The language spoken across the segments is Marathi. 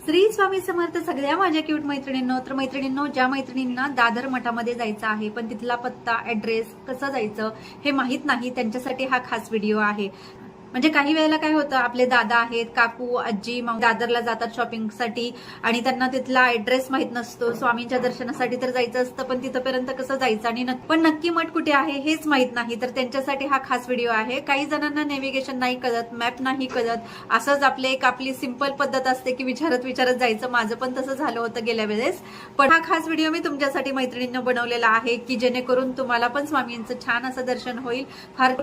श्री स्वामी समर्थ सगळ्या माझ्या क्यूट मैत्रिणींनो. तर मैत्रिणींनो, ज्या मैत्रिणींना दादर मठामध्ये जायचं आहे पण तिथला पत्ता ऍड्रेस कसं जायचं हे माहित नाही, त्यांच्यासाठी हा खास व्हिडिओ आहे. म्हणजे काही वेळेला काय होतं, आपले दादा आहेत, काकू, आजी, दादरला जातात शॉपिंगसाठी आणि त्यांना तिथला ऍड्रेस माहित नसतो. स्वामींच्या दर्शनासाठी तर जायचं असतं पण तिथपर्यंत कसं जायचं आणि पण नक्की मठ कुठे आहे हेच माहित नाही. तर त्यांच्यासाठी हा खास व्हिडिओ आहे. काही जणांना नेव्हिगेशन नाही कळत, मॅप नाही कळत, असंच आपली सिंपल पद्धत असते की विचारत विचारत जायचं. माझं पण तसं झालं होतं गेल्या वेळेस. पण हा खास व्हिडिओ मी तुमच्यासाठी मैत्रिणींना बनवलेला आहे की जेणेकरून तुम्हाला पण स्वामींचं छान असं दर्शन होईल.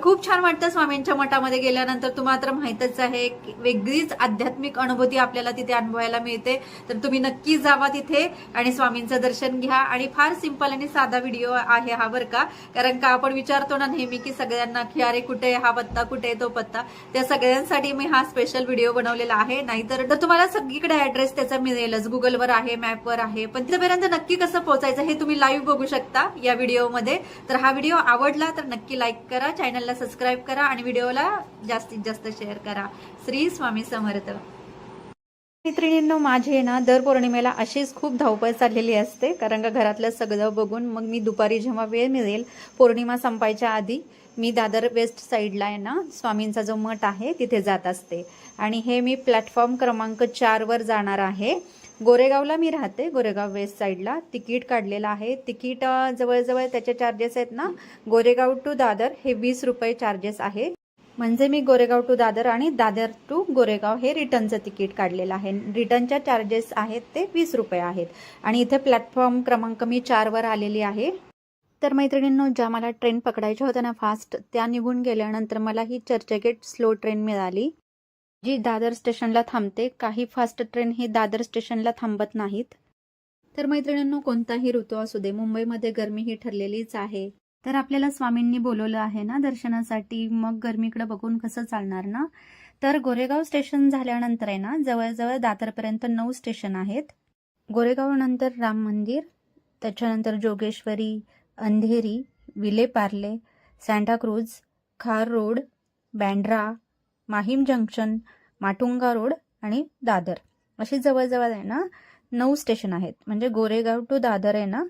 खूप छान वाटतं स्वामींच्या मठामध्ये गेल्यानंतर. तुम्हाला तर माहितच आहे, वेगळीच आध्यात्मिक अनुभूती आपल्याला तिथे अनुभवायला मिळते. तर तुम्ही नक्की जावा तिथे आणि स्वामींचं दर्शन घ्या. आणि फार सिंपल आणि साधा व्हिडिओ आहे हा बरं का. कारण का आपण विचारतो ना नेहमी की सगळ्यांना की अरे कुठे हा पत्ता, कुठे तो पत्ता, त्या सगळ्यांसाठी मी हा स्पेशल व्हिडिओ बनवलेला आहे. नाहीतर तुम्हाला सगळीकडे ऍड्रेस त्याचा मिळेलच, गुगलवर आहे, मॅपवर आहे, पण तिथपर्यंत नक्की कसं पोहोचायचं हे तुम्ही लाईव्ह बघू शकता या व्हिडिओमध्ये. तर हा व्हिडिओ आवडला तर नक्की लाईक करा, चॅनलला सबस्क्राईब करा आणि व्हिडिओला जास्तीत जास्त शेअर करा. श्री स्वामी समर्थ. मैत्रिणींनो, माझे ना दर पौर्णिमेला अशीच खूप धावपळ चाललेली असते. कारण का घरातलं सगळं बघून मग मी दुपारी जेव्हा वेळ मिळेल पौर्णिमा संपायच्या आधी मी दादर वेस्ट साईडला आहे ना स्वामींचा जो मठ आहे तिथे जात असते. आणि हे मी प्लॅटफॉर्म क्रमांक 4 वर जाणार आहे. गोरेगावला मी राहते, गोरेगाव वेस्ट साईडला. तिकीट काढलेलं आहे. तिकीट जवळजवळ त्याचे चार्जेस आहेत ना, गोरेगाव टू दादर हे 20 रुपये चार्जेस आहे. म्हणजे मी गोरेगाव टू दादर आणि दादर टू गोरेगाव हे रिटर्नचं तिकीट काढलेलं आहे. रिटर्नच्या चार्जेस आहेत ते 20 रुपये आहेत. आणि इथे प्लॅटफॉर्म क्रमांक मी 4 वर आलेली आहे. तर मैत्रिणींनो, ज्या मला ट्रेन पकडायच्या होत्या ना फास्ट, त्या निघून गेल्यानंतर मला ही चर्चगेट स्लो ट्रेन मिळाली, जी दादर स्टेशनला थांबते. काही फास्ट ट्रेन ही दादर स्टेशनला थांबत नाहीत. तर मैत्रिणींनो, कोणताही ऋतू असू दे, मुंबईमध्ये गरमी ही ठरलेलीच आहे. तर आपल्याला स्वामींनी बोलवलं आहे ना दर्शनासाठी, मग गरमीकडे बघून कसं चालणार ना. तर गोरेगाव स्टेशन झाल्यानंतर आहे ना जवळजवळ दादरपर्यंत 9 स्टेशन आहेत. गोरेगाव नंतर राम मंदिर, त्याच्यानंतर जोगेश्वरी, अंधेरी, विलेपार्ले, सांताक्रूज, खार road, Bandra, Mahim junction, Matunga road आणि दादर, अशी जवळजवळ आहे ना 9 स्टेशन आहेत. म्हणजे गोरेगाव टू दादर आहे ना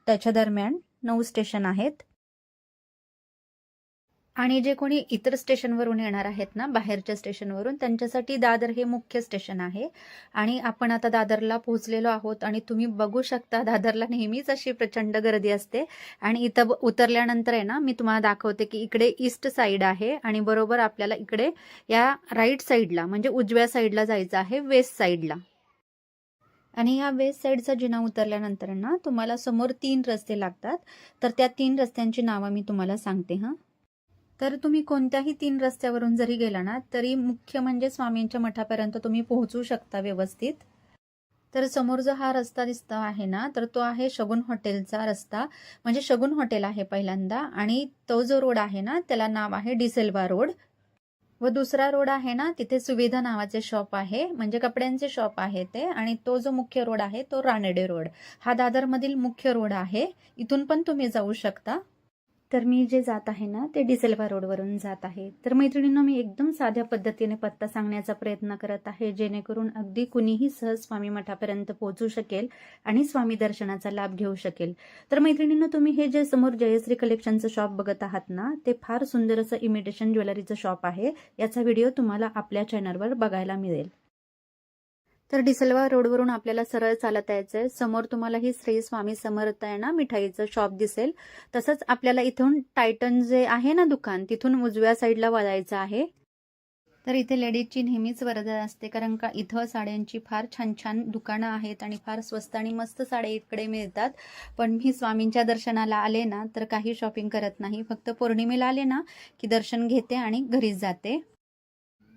त्याच्या दरम्यान 9 स्टेशन आहेत. आणि जे कोणी इतर स्टेशनवरून येणार आहेत ना, बाहेरच्या स्टेशनवरून, त्यांच्यासाठी दादर हे मुख्य स्टेशन आहे. आणि आपण आता दादरला पोहोचलेलो आहोत. आणि तुम्ही बघू शकता दादरला नेहमीच अशी प्रचंड गर्दी असते. आणि इथं उतरल्यानंतर आहे ना मी तुम्हाला दाखवते की इकडे ईस्ट साईड आहे आणि बरोबर आपल्याला इकडे या राईट साईडला म्हणजे उजव्या साईडला जायचं आहे, वेस्ट साईडला. आणि या वेस्ट साईडचा जिना उतरल्यानंतर ना तुम्हाला समोर 3 रस्ते लागतात. तर त्या 3 रस्त्यांची नावं मी तुम्हाला सांगते हा. तर तुम्ही कोणत्याही 3 रस्त्यावरून जरी गेला ना तरी मुख्य म्हणजे स्वामींच्या मठापर्यंत तुम्ही पोहोचू शकता व्यवस्थित. तर समोर जो हा रस्ता दिसतो आहे ना, तर तो आहे शगुन हॉटेलचा रस्ता. म्हणजे शगुन हॉटेल आहे पहिल्यांदा. आणि तो जो रोड आहे ना त्याला नाव आहे डिसेल्वा रोड. व दुसरा रोड आहे ना तिथे सुविधा नावाचे शॉप आहे, म्हणजे कपड्यांचे शॉप आहे ते. आणि तो जो मुख्य रोड आहे तो रानडे रोड. हा दादरमधील मुख्य रोड आहे. इथून पण तुम्ही जाऊ शकता. तर मी जे जात आहे ना ते डिसेल्वा रोडवरून जात आहे. तर मैत्रिणींनो, मी एकदम साध्या पद्धतीने पत्ता सांगण्याचा प्रयत्न करत आहे जेणेकरून अगदी कुणीही सहज स्वामी मठापर्यंत पोहोचू शकेल आणि स्वामी दर्शनाचा लाभ घेऊ शकेल. तर मैत्रिणींनो, तुम्ही हे जे समोर जयश्री कलेक्शनचं शॉप बघत आहात ना, ते फार सुंदर असं इमिटेशन ज्वेलरीचं शॉप आहे. याचा व्हिडिओ तुम्हाला आपल्या चॅनलवर बघायला मिळेल. तर डिसेल्वा रोडवरून आपल्याला सरळ चालत यायचंय. समोर तुम्हाला ही श्री स्वामी समर्थ आहे ना मिठाईचं शॉप दिसेल. तसंच आपल्याला इथून टायटन जे आहे ना दुकान, तिथून उजव्या साईडला वळायचं आहे. तर इथे लेडीजची नेहमीच वर्दळ असते, कारण का इथं साड्यांची फार छान छान दुकानं आहेत आणि फार स्वस्त आणि मस्त साड्या इकडे मिळतात. पण मी स्वामींच्या दर्शनाला आले ना तर काही शॉपिंग करत नाही. फक्त पौर्णिमेला आले ना की दर्शन घेते आणि घरीच जाते.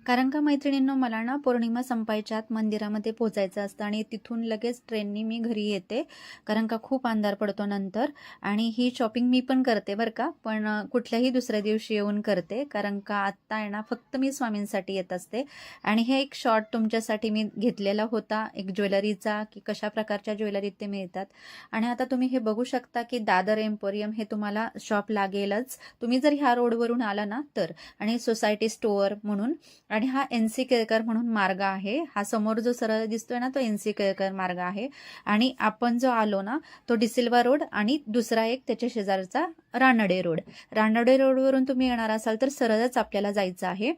कारण का मैत्रिणींनो, मला ना पौर्णिमा संपायच्या आत मंदिरामध्ये पोहोचायचं असतं आणि तिथून लगेच ट्रेननी मी घरी येते. कारण का खूप अंधार पडतो नंतर. आणि ही शॉपिंग मी पण करते बरं का, पण कुठल्याही दुसऱ्या दिवशी येऊन करते. कारण का आत्ता आहे ना फक्त मी स्वामींसाठी येत असते. आणि हे एक शॉर्ट तुमच्यासाठी मी घेतलेला होता, एक ज्वेलरीचा, की कशा प्रकारच्या ज्वेलरीत ते मिळतात. आणि आता तुम्ही हे बघू शकता की दादर एम्पोरियम हे तुम्हाला शॉप लागेलच तुम्ही जर ह्या रोडवरून आला ना तर. आणि सोसायटी स्टोअर म्हणून. आणि हा NC केळकर म्हणून मार्ग आहे. हा समोर जो सरळ दिसतोय ना तो NC केळकर मार्ग आहे. आणि आपण जो आलो ना तो डिसिल्वा रोड आणि दुसरा एक त्याच्या शेजारचा रानडे रोड. रानडे रोडवरून तुम्ही येणार असाल तर सरळच आपल्याला जायचं आहे.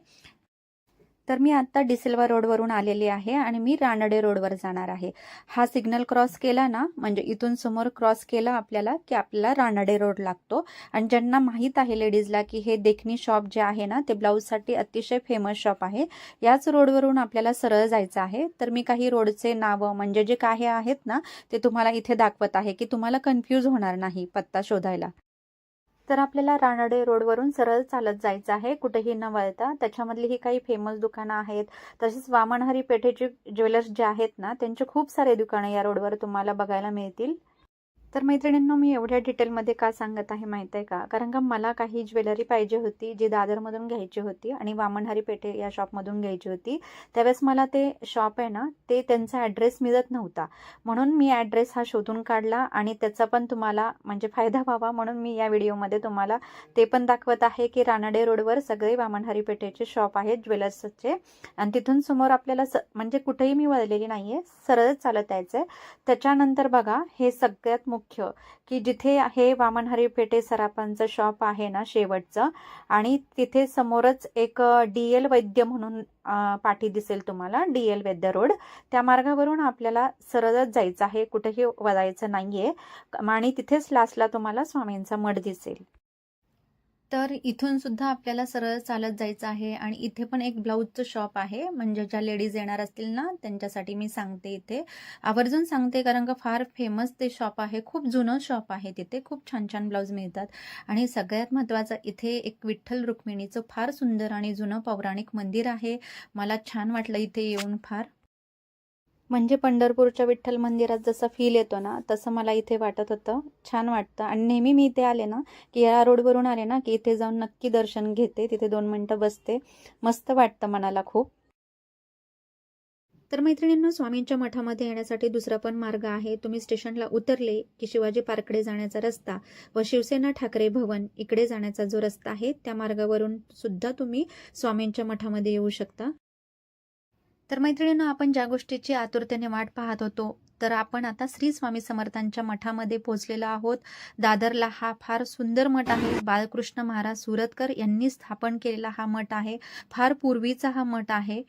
तर मी आता डिसिल्वा रोडवरून आलेली आहे आणि मी रानडे रोडवर जाणार आहे. हा सिग्नल क्रॉस केला ना म्हणजे इथून समोर क्रॉस केला आपल्याला की आपल्याला रानडे रोड लागतो. आणि ज्यांना माहीत आहे लेडीजला की हे देखणी शॉप जे आहे ना ते ब्लाऊजसाठी अतिशय फेमस शॉप आहे. याच रोडवरून आपल्याला सरळ जायचं आहे. तर मी काही रोडचे नावं म्हणजे जे काही आहेत ना ते तुम्हाला इथे दाखवत आहे की तुम्हाला कन्फ्यूज होणार नाही पत्ता शोधायला. तर आपल्याला रानडे रोडवरून सरळ चालत जायचं आहे कुठेही न वळता. त्याच्यामधली ही काही फेमस दुकानं आहेत. तसेच वामनहरी पेठेचे ज्वेलर्स जे आहेत ना त्यांचे खूप सारे दुकानं या रोडवर तुम्हाला बघायला मिळतील. तर मैत्रिणींनो मी एवढ्या डिटेलमध्ये का सांगत आहे माहिती आहे का, कारण का मला काही ज्वेलरी पाहिजे होती जी दादरमधून घ्यायची होती आणि वामनहरी पेठे या शॉपमधून घ्यायची होती. त्यावेळेस मला ते शॉप आहे ना ते त्यांचा ॲड्रेस मिळत नव्हता. म्हणून मी ॲड्रेस हा शोधून काढला आणि त्याचा पण तुम्हाला म्हणजे फायदा व्हावा म्हणून मी या व्हिडिओमध्ये तुम्हाला ते पण दाखवत आहे की रानडे रोडवर सगळे वामनहरी पेठेचे शॉप आहेत ज्वेलर्सचे. आणि तिथून समोर आपल्याला म्हणजे कुठेही मी वळलेली नाही आहे, सरळच चालत यायचं आहे. त्याच्यानंतर बघा हे सगळ्यात मुख्य की जिथे हे वामनहरी पेठे सराफांचं शॉप आहे ना शेवटचं आणि तिथे समोरच एक DL वैद्य म्हणून पाठी दिसेल तुम्हाला, DL वैद्य रोड. त्या मार्गावरून आपल्याला सरळच जायचं आहे, कुठेही वळायचं नाहीये. आणि तिथेच लास्टला तुम्हाला स्वामींचा मठ दिसेल. तर इथून सुद्धा आपल्याला सरळ चालत जायचं आहे. आणि इथे पण एक ब्लाऊजचं शॉप आहे म्हणजे ज्या लेडीज येणार असतील ना त्यांच्यासाठी मी सांगते, इथे आवर्जून सांगते कारण का फार फेमस ते शॉप आहे. खूप जुनं शॉप आहे, तिथे खूप छान छान ब्लाऊज मिळतात. आणि सगळ्यात महत्त्वाचं इथे एक विठ्ठल रुक्मिणीचं फार सुंदर आणि जुनं पौराणिक मंदिर आहे. मला छान वाटलं इथे येऊन फार. म्हणजे पंढरपूरच्या विठ्ठल मंदिरात जसा फील येतो ना तसं मला इथे वाटत होतं. छान वाटतं आणि नेहमी मी इथे आले ना की या रोडवरून आले ना की इथे जाऊन नक्की दर्शन घेते, तिथे 2 मिनिटं बसते. मस्त वाटतं मनाला खूप. तर मैत्रिणींनो स्वामींच्या मठामध्ये येण्यासाठी दुसरा पण मार्ग आहे. तुम्ही स्टेशनला उतरले की शिवाजी पार्ककडे जाण्याचा रस्ता व शिवसेना ठाकरे भवन इकडे जाण्याचा जो रस्ता आहे त्या मार्गावरून सुद्धा तुम्ही स्वामींच्या मठामध्ये येऊ शकता. तर मैत्रिणींनो आपण ज्या गोष्टीची आतुरतेने वाट पाहत होतो तर आपण आता श्री स्वामी समर्थांच्या मठामध्ये पोहोचलेलो आहोत. दादरला हा फार सुंदर मठ आहे. बाळकृष्ण महाराज सुरतकर यांनी स्थापन केलेला हा मठ आहे. फार पूर्वीचा हा मठ आहे.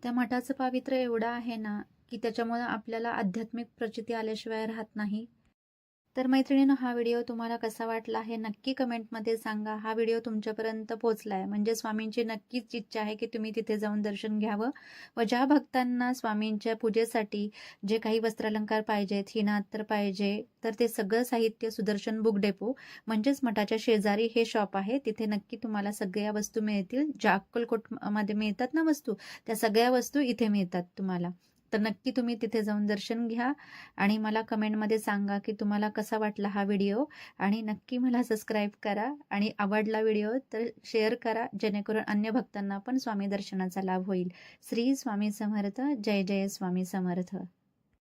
त्या मठाचं पावित्र्य एवढं आहे ना की त्याच्यामुळे आपल्याला आध्यात्मिक प्रचिती आल्याशिवाय राहत नाही. तर मैत्रिणींनो हा व्हिडिओ तुम्हाला कसा वाटला हे नक्की कमेंटमध्ये सांगा. हा व्हिडिओ तुमच्यापर्यंत पोहोचलाय म्हणजे स्वामींची नक्कीच इच्छा आहे की तुम्ही तिथे जाऊन दर्शन घ्यावं. व ज्या भक्तांना स्वामींच्या पूजेसाठी जे काही वस्त्रालंकार पाहिजेत, हिनात्तर पाहिजे, तर ते सगळं साहित्य सुदर्शन बुक डेपो म्हणजेच मठाच्या शेजारी हे शॉप आहे. तिथे नक्की तुम्हाला सगळ्या वस्तू मिळतील. ज्या अक्कलकोटमध्ये मिळतात ना वस्तू, त्या सगळ्या वस्तू इथे मिळतात तुम्हाला. तर नक्की तुम्ही तिथे जाऊन दर्शन घ्या आणि मला कमेंटमध्ये सांगा की तुम्हाला कसा वाटला हा व्हिडिओ. आणि नक्की मला सबस्क्राईब करा आणि आवडला व्हिडिओ तर शेअर करा जेणेकरून अन्य भक्तांना पण स्वामी दर्शनाचा लाभ होईल. श्री स्वामी समर्थ. जय जय स्वामी समर्थ.